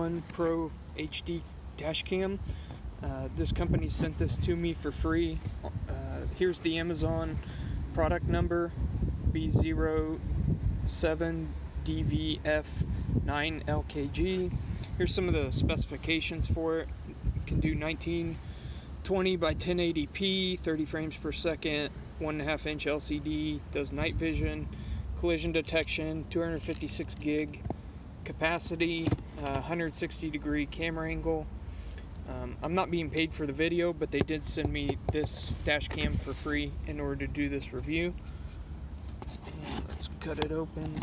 M1 Pro HD dash cam. This company sent this to me for free. Here's the Amazon product number, B07DVF9LKG. Here's some of the specifications for it. You can do 1920 by 1080p, 30 frames per second, 1.5 inch LCD, does night vision, collision detection, 256 gig capacity, 160 degree camera angle. I'm not being paid for the video, but they did send me this dash cam for free in order to do this review. And let's cut it open.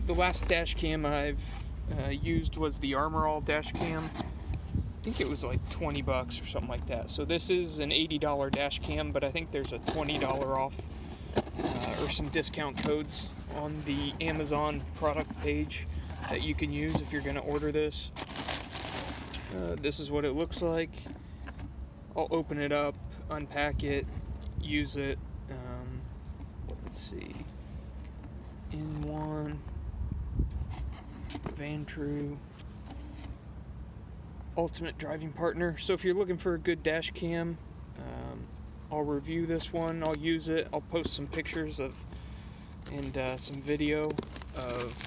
The last dash cam I've used was the Armor All dash cam. I think it was like 20 bucks or something like that. So this is an $80 dash cam, but I think there's a $20 off or some discount codes on the Amazon product page that you can use if you're going to order this. This is what it looks like. I'll open it up, unpack it, use it. Let's see. N1, Vantrue, Ultimate Driving Partner. So if you're looking for a good dash cam, I'll review this one. I'll use it. I'll post some pictures of and some video of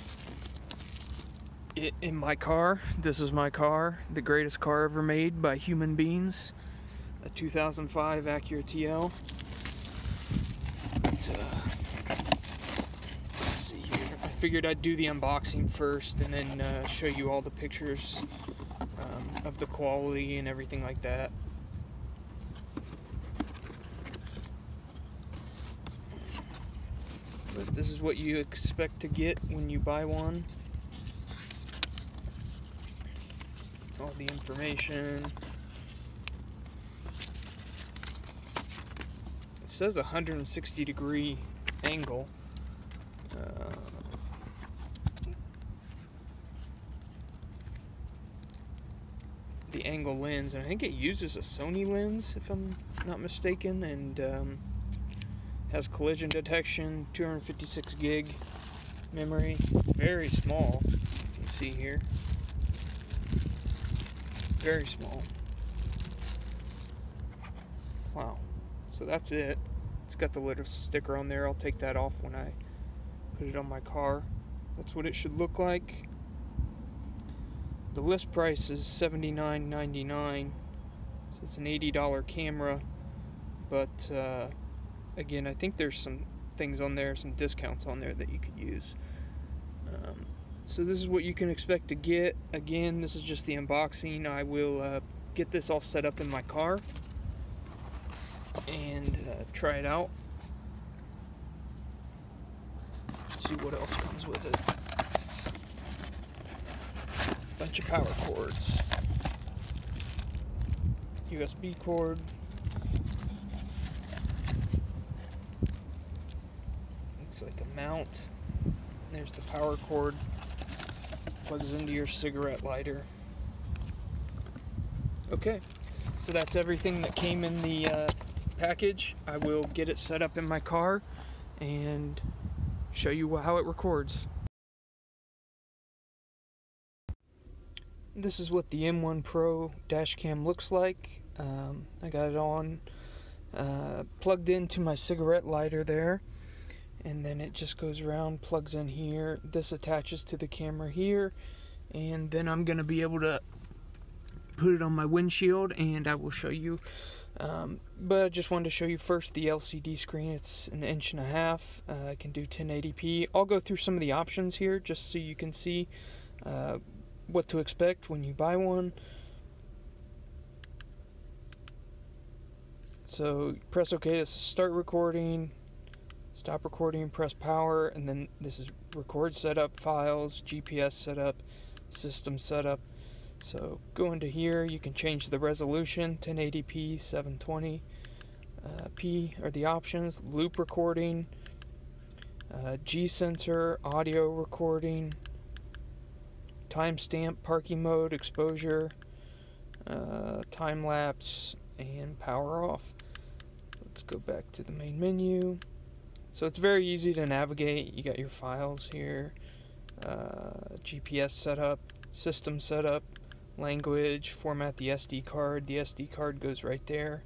it in my car. This is my car, the greatest car ever made by human beings, a 2005 Acura TL. But, let's see here. I figured I'd do the unboxing first and then show you all the pictures of the quality and everything like that. But this is what you expect to get when you buy one. All the information. It says 160 degree angle. The angle lens, and I think it uses a Sony lens if I'm not mistaken, and has collision detection, 256 gig memory, very small, you can see here. Very small. Wow. So that's it. It's got the little sticker on there. I'll take that off when I put it on my car. That's what it should look like. The list price is $79.99. So it's an $80 camera. But again, I think there's some things on there, some discounts on there that you could use. So this is what you can expect to get. Again, this is just the unboxing. I will get this all set up in my car and try it out. Let's see what else comes with it. Bunch of power cords. USB cord. Looks like a mount. There's the power cord. Plugs into your cigarette lighter. Okay, so that's everything that came in the package. I will get it set up in my car and show you how it records. This is what the M1 Pro dash cam looks like. I got it on plugged into my cigarette lighter there, and then it just goes around, plugs in here. This attaches to the camera here, and then I'm gonna be able to put it on my windshield and I will show you. But I just wanted to show you first the LCD screen. It's 1.5 inches. I can do 1080p. I'll go through some of the options here just so you can see what to expect when you buy one. So press OK to start recording, stop recording, press power, and then this is record setup, files, GPS setup, system setup. So go into here, you can change the resolution, 1080p, 720p are the options, loop recording, G sensor, audio recording, timestamp, parking mode, exposure, time lapse, and power off. Let's go back to the main menu. So it's very easy to navigate. You got your files here, GPS setup, system setup, language, format the SD card. The SD card goes right there.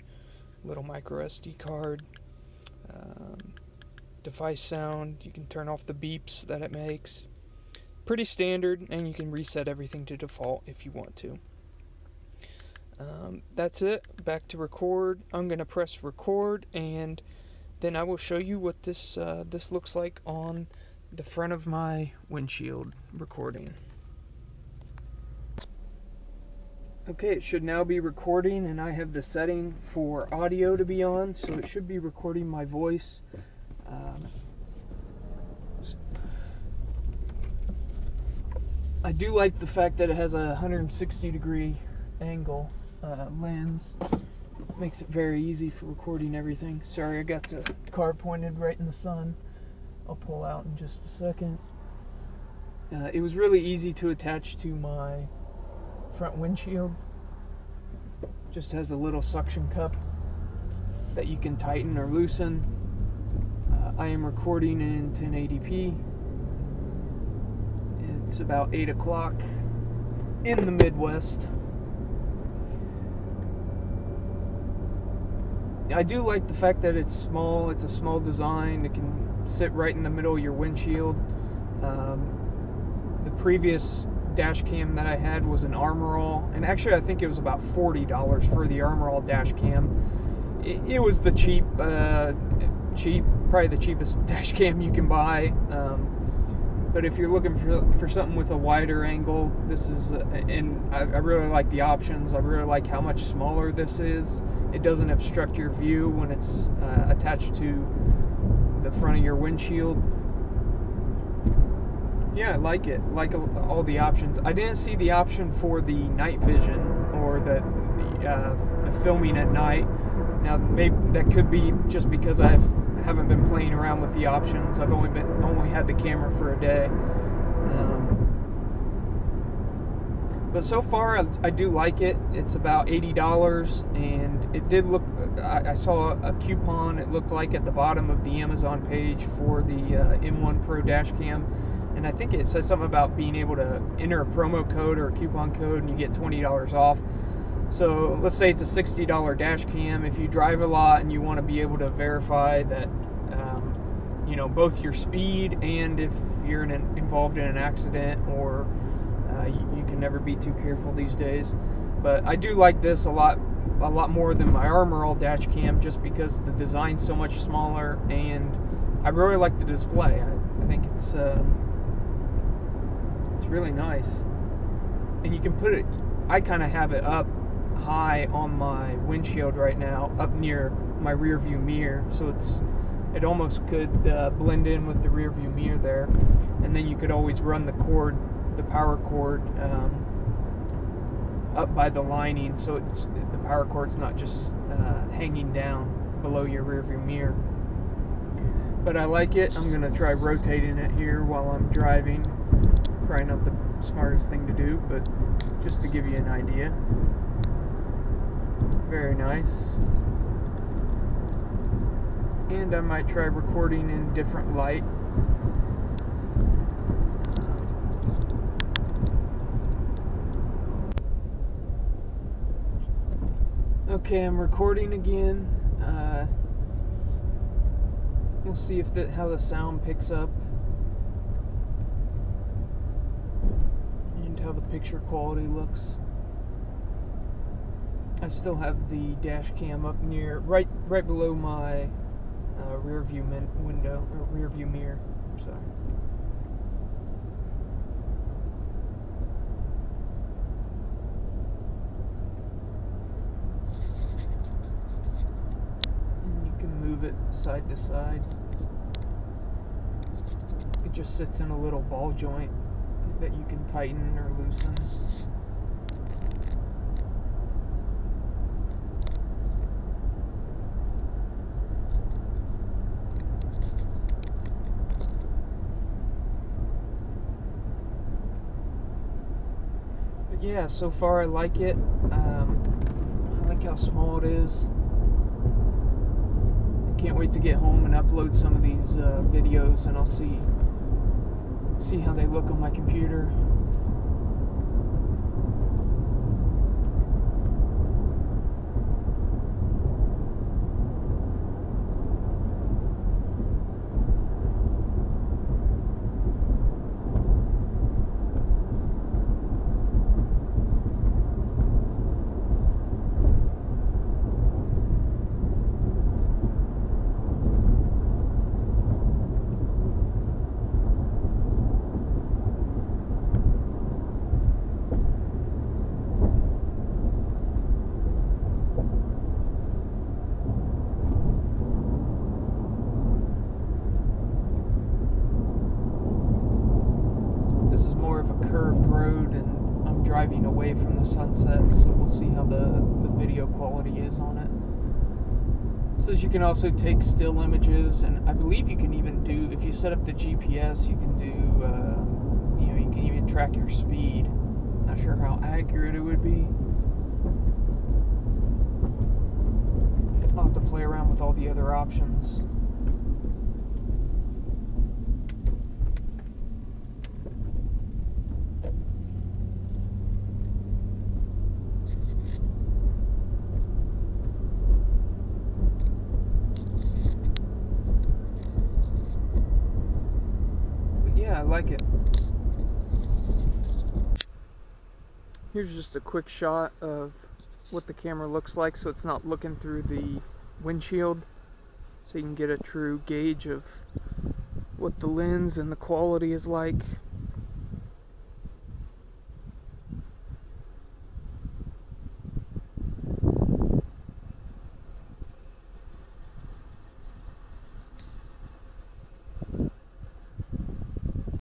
Little micro SD card. Device sound, you can turn off the beeps that it makes. Pretty standard, and you can reset everything to default if you want to. That's it. Back to record. I'm going to press record, and then I will show you what this looks like on the front of my windshield recording. Okay, it should now be recording, and I have the setting for audio to be on, so it should be recording my voice. I do like the fact that it has a 160-degree angle lens. Makes it very easy for recording everything. Sorry, I got the car pointed right in the sun. I'll pull out in just a second. It was really easy to attach to my front windshield. Just has a little suction cup that you can tighten or loosen. I am recording in 1080p. It's about 8 o'clock in the Midwest. I do like the fact that it's small. It's a small design. It can sit right in the middle of your windshield. The previous dash cam that I had was an Armor All, and actually I think it was about $40 for the Armor All dash cam. It was the cheap, probably the cheapest dash cam you can buy. But if you're looking for something with a wider angle, this is, and I really like the options. I really like how much smaller this is. It doesn't obstruct your view when it's attached to the front of your windshield. Yeah, I like it. Like all the options. I didn't see the option for the night vision or the filming at night. Now, maybe that could be just because I haven't been playing around with the options. I've only had the camera for a day. But so far, I do like it. It's about $80, and it did look. I saw a coupon. It looked like at the bottom of the Amazon page for the M1 Pro dash cam, and I think it says something about being able to enter a promo code or a coupon code, and you get $20 off. So let's say it's a $60 dash cam. If you drive a lot and you want to be able to verify that, you know, both your speed and if you're involved in an accident, or you can never be too careful these days. But I do like this a lot more than my Armor All dash cam, just because the design's so much smaller, and I really like the display. I think it's really nice, and you can put it. I kind of have it up high on my windshield right now, up near my rear view mirror, so it almost could blend in with the rear view mirror there, and then you could always run the cord, the power cord, up by the lining, so the power cord's not just hanging down below your rear view mirror. But I like it. I'm gonna try rotating it here while I'm driving. Probably not the smartest thing to do, but just to give you an idea. Very nice. And I might try recording in different light. Okay, I'm recording again. We'll see if how the sound picks up and how the picture quality looks. I still have the dash cam up near, right below my rear view window, or rear view mirror. Sorry. And you can move it side to side. It just sits in a little ball joint that you can tighten or loosen. Yeah, so far I like it. I like how small it is. Can't wait to get home and upload some of these videos, and I'll see see how they look on my computer. Driving away from the sunset, so we'll see how the video quality is on it. It says you can also take still images, and I believe you can even do, if you set up the GPS, you can do, you know, you can even track your speed. Not sure how accurate it would be. I'll have to play around with all the other options. I like it. Here's just a quick shot of what the camera looks like, so it's not looking through the windshield, so you can get a true gauge of what the lens and the quality is like.